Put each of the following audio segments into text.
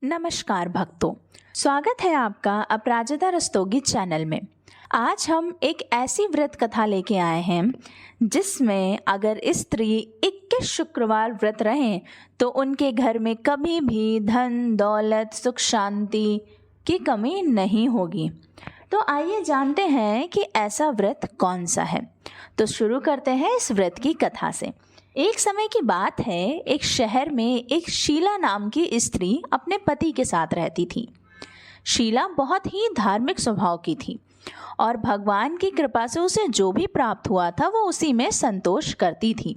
नमस्कार भक्तों, स्वागत है आपका अपराजिता रस्तोगी चैनल में। आज हम एक ऐसी व्रत कथा लेके आए हैं जिसमें अगर स्त्री 21 शुक्रवार व्रत रहें तो उनके घर में कभी भी धन दौलत सुख शांति की कमी नहीं होगी। तो आइए जानते हैं कि ऐसा व्रत कौन सा है। तो शुरू करते हैं इस व्रत की कथा से। एक समय की बात है, एक शहर में एक शीला नाम की स्त्री अपने पति के साथ रहती थी। शीला बहुत ही धार्मिक स्वभाव की थी और भगवान की कृपा से उसे जो भी प्राप्त हुआ था वो उसी में संतोष करती थी।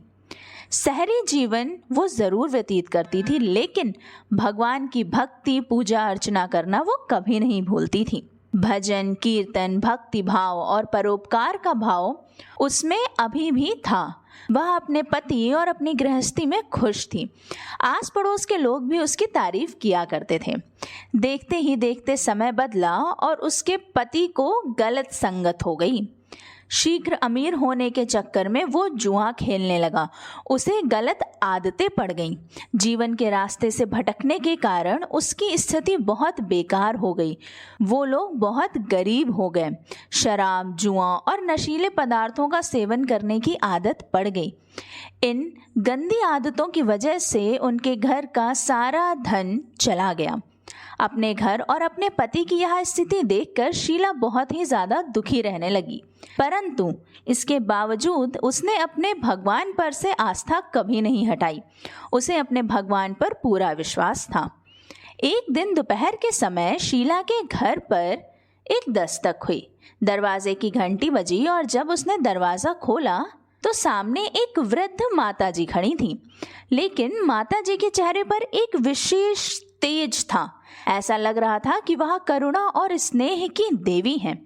शहरी जीवन वो ज़रूर व्यतीत करती थी, लेकिन भगवान की भक्ति पूजा अर्चना करना वो कभी नहीं भूलती थी। भजन कीर्तन भक्ति भाव और परोपकार का भाव उसमें अभी भी था। वह अपने पति और अपनी गृहस्थी में खुश थी। आस पड़ोस के लोग भी उसकी तारीफ किया करते थे। देखते ही देखते समय बदला और उसके पति को गलत संगत हो गई। शीघ्र अमीर होने के चक्कर में वो जुआ खेलने लगा। उसे गलत आदतें पड़ गईं। जीवन के रास्ते से भटकने के कारण उसकी स्थिति बहुत बेकार हो गई। वो लोग बहुत गरीब हो गए। शराब जुआ और नशीले पदार्थों का सेवन करने की आदत पड़ गई। इन गंदी आदतों की वजह से उनके घर का सारा धन चला गया। अपने घर और अपने पति की यह स्थिति देखकर शीला बहुत ही ज़्यादा दुखी रहने लगी, परंतु इसके बावजूद उसने अपने भगवान पर से आस्था कभी नहीं हटाई। उसे अपने भगवान पर पूरा विश्वास था। एक दिन दोपहर के समय शीला के घर पर एक दस्तक हुई। दरवाजे की घंटी बजी और जब उसने दरवाज़ा खोला तो सामने एक वृद्ध माताजी खड़ी थी, लेकिन माताजी के चेहरे पर एक विशेष तेज था। ऐसा लग रहा था कि वह करुणा और स्नेह की देवी हैं।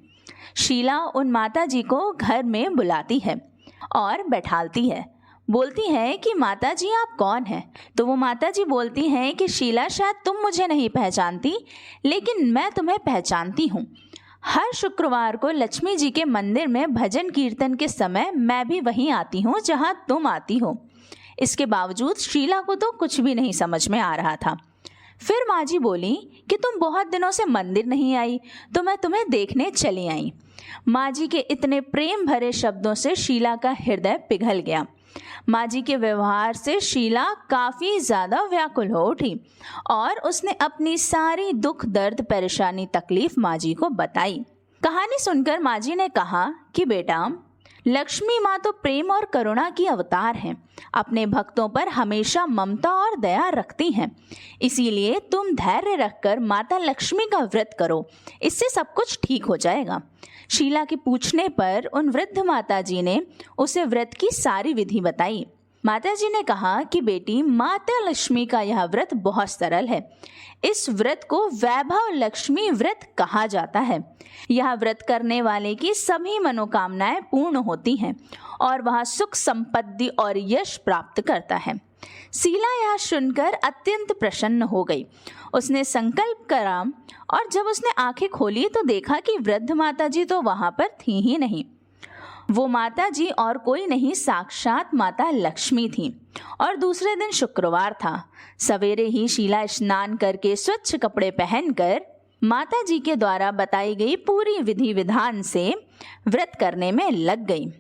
शीला उन माताजी को घर में बुलाती है और बैठालती है। बोलती है कि माताजी आप कौन हैं? तो वो माताजी बोलती हैं कि शीला शायद तुम मुझे नहीं पहचानती, लेकिन मैं तुम्हें पहचानती हूँ। हर शुक्रवार को लक्ष्मी जी के मंदिर में भजन कीर्तन के समय मैं भी वहीं आती हूँ जहाँ तुम आती हो। इसके बावजूद शीला को तो कुछ भी नहीं समझ में आ रहा था। फिर माँ जी बोली कि तुम बहुत दिनों से मंदिर नहीं आई, तो मैं तुम्हें देखने चली आई। माँ जी के इतने प्रेम भरे शब्दों से शीला का हृदय पिघल गया। माँ जी के व्यवहार से शीला काफ़ी ज़्यादा व्याकुल हो उठी और उसने अपनी सारी दुख दर्द परेशानी तकलीफ माँ जी को बताई। कहानी सुनकर माँ जी ने कहा कि बेटा, लक्ष्मी माँ तो प्रेम और करुणा की अवतार हैं। अपने भक्तों पर हमेशा ममता और दया रखती हैं। इसीलिए तुम धैर्य रखकर माता लक्ष्मी का व्रत करो, इससे सब कुछ ठीक हो जाएगा। शीला के पूछने पर उन वृद्ध माताजी ने उसे व्रत की सारी विधि बताई। माताजी ने कहा कि बेटी, माता लक्ष्मी का यह व्रत बहुत सरल है। इस व्रत को वैभव लक्ष्मी व्रत कहा जाता है। यह व्रत करने वाले की सभी मनोकामनाएं पूर्ण होती हैं और वह सुख संपत्ति और यश प्राप्त करता है। शीला यह सुनकर अत्यंत प्रसन्न हो गई। उसने संकल्प करा और जब उसने आंखें खोली तो देखा कि वृद्ध माताजी तो वहां पर थी ही नहीं। वो माता जी और कोई नहीं, साक्षात माता लक्ष्मी थी। और दूसरे दिन शुक्रवार था। सवेरे ही शीला स्नान करके स्वच्छ कपड़े पहनकर माता जी के द्वारा बताई गई पूरी विधि विधान से व्रत करने में लग गई।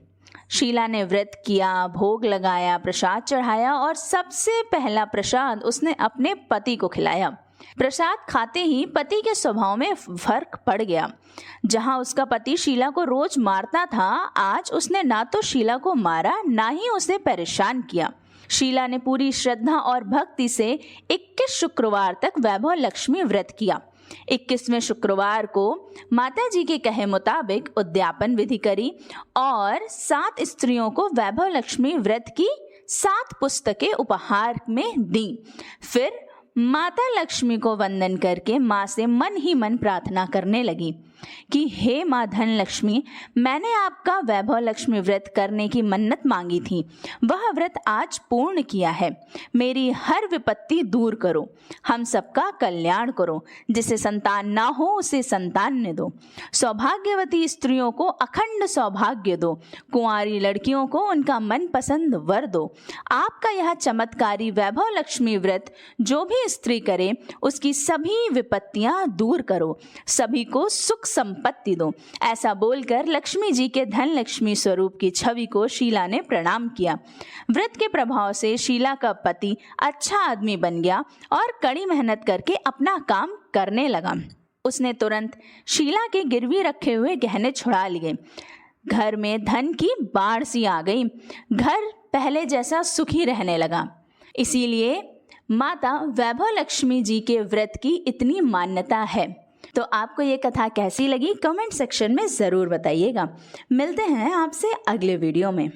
शीला ने व्रत किया, भोग लगाया, प्रसाद चढ़ाया और सबसे पहला प्रसाद उसने अपने पति को खिलाया। प्रसाद खाते ही पति के स्वभाव में फर्क पड़ गया। जहां उसका पति शीला को रोज मारता था, आज उसने ना तो शीला को मारा ना ही उसे परेशान किया। शीला ने पूरी श्रद्धा और भक्ति से 21 शुक्रवार तक वैभव लक्ष्मी व्रत किया। 21वें शुक्रवार को माता जी के कहे मुताबिक उद्यापन विधि करी और 7 स्त्रियों को वैभव लक्ष्मी व्रत की 7 पुस्तकें उपहार में दी। फिर माता लक्ष्मी को वंदन करके माँ से मन ही मन प्रार्थना करने लगी कि हे माँ धन लक्ष्मी, मैंने आपका वैभव लक्ष्मी व्रत करने की मन्नत मांगी थी, वह व्रत आज पूर्ण किया है। मेरी हर विपत्ति दूर करो, हम सबका कल्याण करो। जिसे संतान ना हो उसे संतान दो। सौभाग्यवती स्त्रियों को अखंड सौभाग्य दो। कुंवारी लड़कियों को उनका मनपसंद वर दो। आपका यह चमत्कारी वैभव लक्ष्मी व्रत जो भी भी स्त्री करे उसकी सभी विपत्तियां दूर करो, सभी को सुख संपत्ति दो। ऐसा बोलकर लक्ष्मी जी के धन लक्ष्मी स्वरूप की छवि को शीला ने प्रणाम किया। व्रत के प्रभाव से शीला का पति अच्छा आदमी बन गया और कड़ी मेहनत करके अपना काम करने लगा। उसने तुरंत शीला के गिरवी रखे हुए गहने छुड़ा लिए। घर में धन की बाढ़ सी आ गई। घर पहले जैसा सुखी रहने लगा। इसीलिए माता वैभव लक्ष्मी जी के व्रत की इतनी मान्यता है। तो आपको ये कथा कैसी लगी कमेंट सेक्शन में ज़रूर बताइएगा। मिलते हैं आपसे अगले वीडियो में।